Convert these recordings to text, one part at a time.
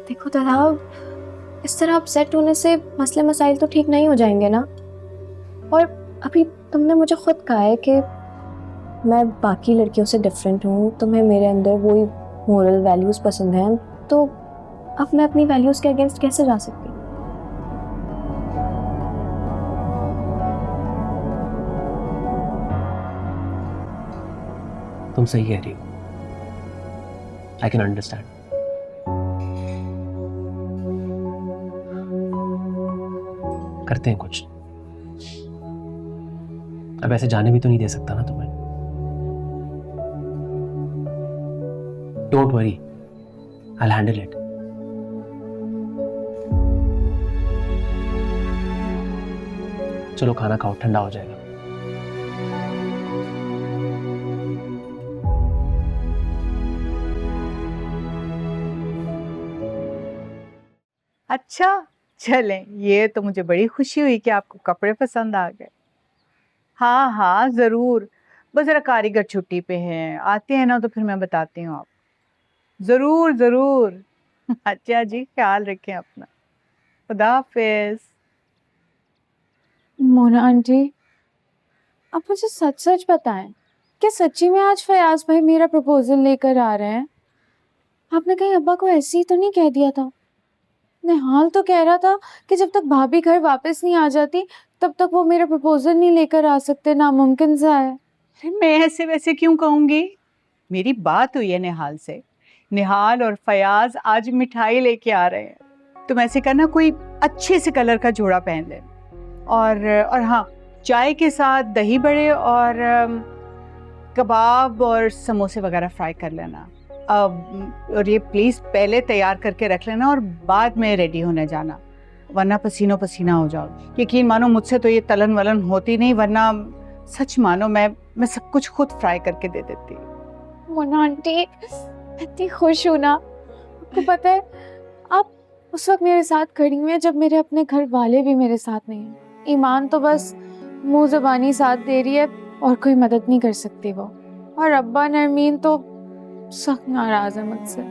देखो तालाब, इस तरह अपसेट होने से मसले मसाइल तो ठीक नहीं हो जाएंगे ना। और अभी तुमने मुझे खुद कहा है कि मैं बाकी लड़कियों से डिफरेंट हूँ, तुम्हें मेरे अंदर वही मोरल वैल्यूज पसंद हैं, तो अब मैं अपनी वैल्यूज के अगेंस्ट कैसे जा सकती हूँ? तुम सही कह रही हो, आई कैन अंडरस्टैंड। करते हैं कुछ। अब ऐसे जाने भी तो नहीं दे सकता ना तुम्हें। Don't worry, I will handle it. चलो खाना खाओ, ठंडा हो जाएगा। अच्छा, चलें, ये तो मुझे बड़ी खुशी हुई कि आपको कपड़े पसंद आ गए। हाँ हाँ जरूर, बस जरा कारीगर छुट्टी पे हैं, आते हैं ना तो फिर मैं बताती हूँ आप। जरूर जरूर। अच्छा जी, ख्याल रखें अपना। खुदा हाफिज। मोना आंटी, आप मुझे सच सच बताएं, क्या सच्ची में आज फयाज भाई मेरा प्रपोजल लेकर आ रहे हैं? आपने कहीं अब्बा को ऐसे ही तो नहीं कह दिया था? निहाल तो कह रहा था कि जब तक भाभी घर वापस नहीं आ जाती तब तक वो मेरा प्रपोजल नहीं लेकर आ सकते, नामुमकिन सा है। अरे मैं ऐसे वैसे क्यों कहूंगी, मेरी बात हुई है निहाल से। निहाल और फयाज आज मिठाई लेके आ रहे हैं। तुम ऐसे करना, कोई अच्छे से कलर का जोड़ा पहन लेना। और हाँ, चाय के साथ दही बड़े और कबाब और समोसे वगैरह फ्राई कर लेना। और ये प्लीज पहले तैयार करके रख लेना और बाद में रेडी होने जाना, वरना पसीनो पसीना हो जाओ। यकीन मानो मुझसे तो ये तलन वलन होती नहीं, वरना सच मानो मैं सब कुछ खुद फ्राई करके दे देती। मोना आंटी, इतनी खुश हूं ना। आपको पता है, आप उस वक्त मेरे साथ खड़ी हुई हैं जब मेरे अपने घर वाले भी मेरे साथ नहीं हैं। ईमान तो बस मुंह ज़बानी साथ दे रही है और कोई मदद नहीं कर सकती वो। और अब्बा नरमीन तो सख्त नाराज है मुझसे।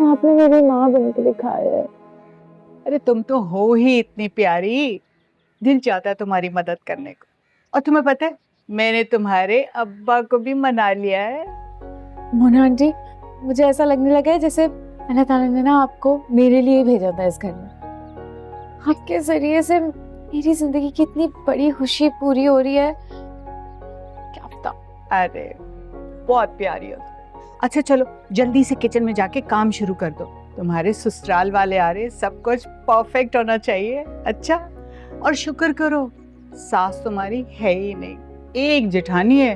आपने मेरी माँ बन के दिखाया है। अरे तुम तो हो ही इतनी प्यारी, दिल चाहता है तुम्हारी मदद करने को। और तुम्हें पता है, मैंने तुम्हारे अब्बा को भी मना लिया है। मोना आंटी, मुझे ऐसा लगने लगा है जैसे अल्लाह ताला ने ना आपको मेरे लिए भेजा था इस घर में। आपके जरिए से मेरी जिंदगी की इतनी बड़ी खुशी पूरी हो रही है, क्या पता। अरे बहुत प्यारी हो तुम। अच्छा चलो, जल्दी से किचन में जाके काम शुरू कर दो, तुम्हारे ससुराल वाले आ रहे, सब कुछ परफेक्ट होना चाहिए। अच्छा, और शुक्र करो सास तुम्हारी है ही नहीं, एक जेठानी है,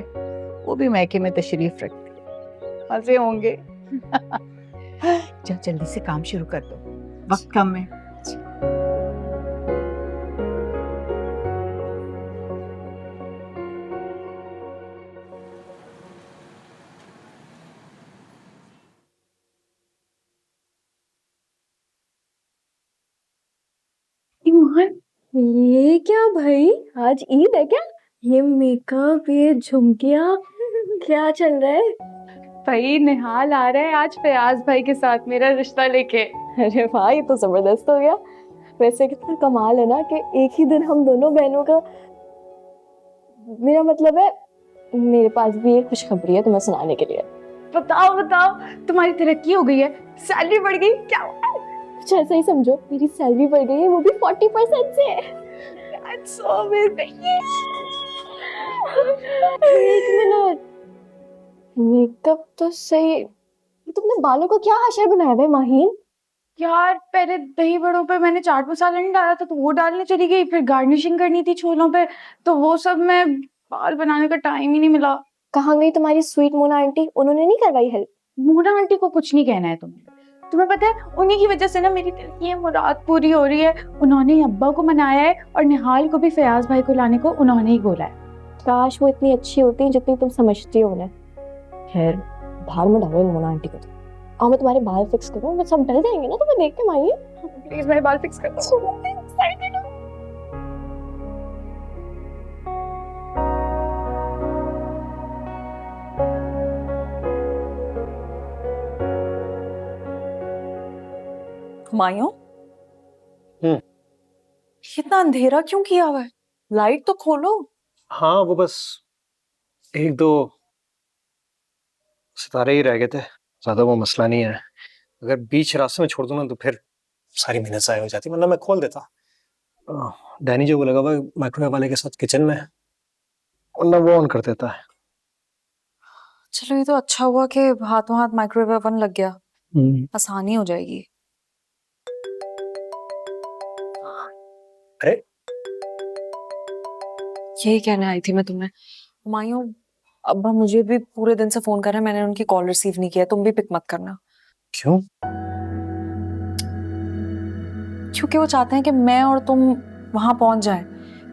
वो भी मैके में तशरीफ रखती है, मजे होंगे। जाओ जल्दी से काम शुरू कर दो, वक्त कम है। ईमान, ये क्या भाई, आज ईद है क्या? ये मेकअप, ये झुमकियाँ, क्या चल रहा है? भाई निहाल आ रहा है आज फयाज भाई के साथ मेरा रिश्ता लेके। अरे वाह, ये तो जबरदस्त हो गया। वैसे कितना कमाल है ना कि एक ही दिन हम दोनों बहनों का, मेरा मतलब है मेरे पास भी एक खुशखबरी है तुम्हें सुनाने के लिए। बताओ बताओ, तुम्हारी तरक्की हो गई है, सैलरी बढ़ गई क्या? कुछ ऐसा ही समझो, मेरी सैलरी बढ़ गई है, वो भी 40% से। That's so amazing. एक मिनट, मेकअप तो सही, तुमने बालों का क्या हाशर बनाया है माहीन? यार पहले दही बड़ों पे मैंने चाट मसाला नहीं डाला था तो वो डालने चली गई, फिर गार्निशिंग करनी थी छोलों पे तो वो सब, मैं बाल बनाने का टाइम ही नहीं मिला। कहाँ गई तुम्हारी स्वीट मोना आंटी, उन्होंने नहीं करवाई हेल्प? मोना आंटी को कुछ नहीं कहना है तुम्हें पता है उन्हीं की वजह से ना मेरी दिल की ये मुराद पूरी हो रही है। उन्होंने अब्बा को मनाया है और निहाल को भी फयाज भाई को लाने को उन्होंने ही बोला है। काश वो इतनी अच्छी होती जितनी तुम समझती हो उन्हें। खैर, बाहर में डालो मोना आंटी को। और मैं तुम्हारे बाल फिक्स करूँ, मैं सब डल जाएंगे ना तुम्हें देख के माहिए। प्लीज मेरे बाल फिक्स कर दो। हुमायूं, इतना अंधेरा क्यों किया हुआ है? लाइट तो खोलो। हाँ वो बस एक दो सितारे ही रह गए थे, ज्यादा वो मसला नहीं है। अगर बीच रास्ते में छोड़ दूं ना तो फिर सारी मेहनत ज़ाया हो जाती, वरना मैं खोल देता। डैनी जो वो लगा हुआ माइक्रोवेव वाले के साथ किचन में, वरना वो ऑन कर देता है। चलो ये तो अच्छा हुआ कि हाथों हाथ माइक्रोवेव ओवन लग गया, आसानी हो जाएगी। अरे यही कहने आई थी मैं तुम्हें। हुमायूं, अब्बा मुझे भी पूरे दिन से फोन कर रहे हैं, मैंने उनकी कॉल रिसीव नहीं किया, तुम भी पिक मत करना। क्यों? क्योंकि वो चाहते हैं कि मैं और तुम वहां पहुंच जाएं,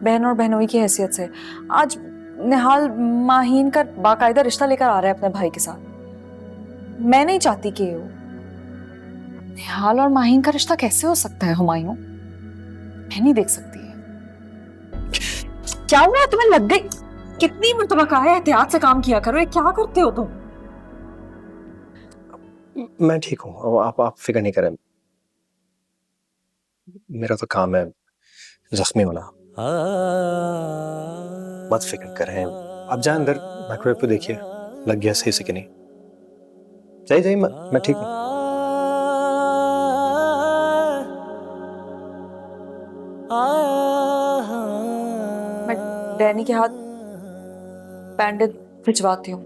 बहन और बहनोई की हैसियत से। आज निहाल माहीन का बाकायदा रिश्ता लेकर आ रहा है अपने भाई के साथ। मैं नहीं चाहती कि हो। निहाल और माहीन का रिश्ता कैसे हो सकता है हुमायूं? मैं नहीं देख सकती है। क्या हुआ, तुम्हें लग गई? कितनी मर्तबा कहा है एहतियात से काम किया करो, ये क्या करते हो तुम? मैं ठीक हूँ, आप फिक्र नहीं करें, मेरा तो काम है जख्मी होना। मत फिक्र करें, आप जाए अंदर, माइक्रोवेव पे देखिए लग गया सही से कि नहीं। जाइए जाइए, मैं ठीक हूँ। मैं डैनी के हाथ बैंडेज भिजवाती हूँ।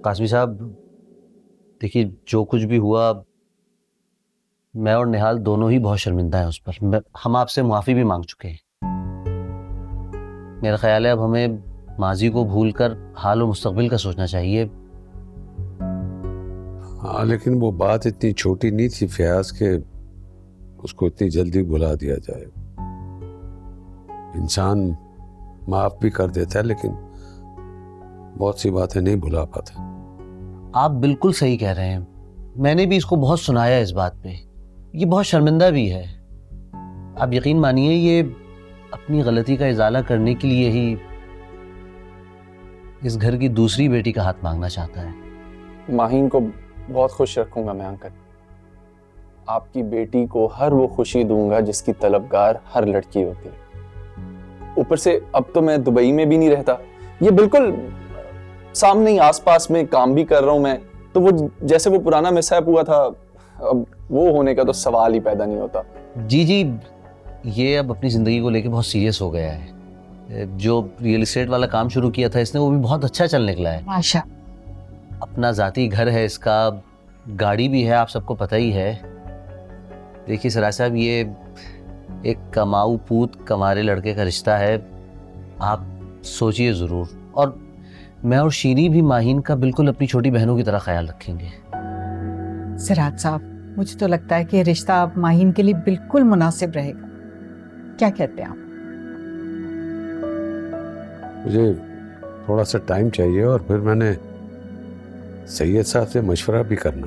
कासमी साहब, देखिए जो कुछ भी हुआ, मैं और निहाल दोनों ही बहुत शर्मिंदा हैं उस पर। हम आपसे माफ़ी भी मांग चुके हैं। मेरा ख्याल है अब हमें माजी को भूलकर हाल और मुस्तकबिल का सोचना चाहिए। हाँ, लेकिन वो बात इतनी छोटी नहीं थी फयाज के उसको इतनी जल्दी भुला दिया जाए। इंसान माफ भी कर देता है लेकिन बहुत सी बातें नहीं भुला पाता। आप बिल्कुल सही कह रहे हैं, मैंने भी इसको बहुत सुनाया इस बात पे। ये बहुत शर्मिंदा भी है। आप यकीन मानिए ये अपनी गलती का इजाला करने के लिए ही इस घर की दूसरी बेटी का हाथ मांगना चाहता है। माहीन को बहुत खुश रखूंगा मैं अंकल। आपकी बेटी को हर वो खुशी दूंगा जिसकी तलबगार हर लड़की होती है। ऊपर से अब तो मैं दुबई में भी नहीं रहता, ये बिल्कुल सामने ही आसपास में काम भी कर रहा हूं मैं, तो वो जैसे वो पुराना मिसहैप हुआ था अब वो होने का तो सवाल ही पैदा नहीं होता। जी जी, ये अब अपनी ज़िंदगी को लेके बहुत सीरियस हो गया है। जो रियल एस्टेट वाला काम शुरू किया था इसने, वो भी बहुत अच्छा चल निकला है। माशा। अपना ज़ाती घर है इसका, गाड़ी भी है, आप सबको पता ही है। देखिए सराय साहब, ये एक कमाऊ पूत कमारे लड़के का रिश्ता है, आप सोचिए ज़रूर। और मैं और शीरी भी माहीन का बिल्कुल अपनी छोटी बहनों की तरह ख्याल रखेंगे। सिराज साहब, मुझे तो लगता है कि ये रिश्ता अब माहीन के लिए बिल्कुल मुनासिब रहेगा। क्या कहते हैं आप? मुझे थोड़ा सा टाइम चाहिए और फिर मैंने सैयद साहब से मशवरा भी करना।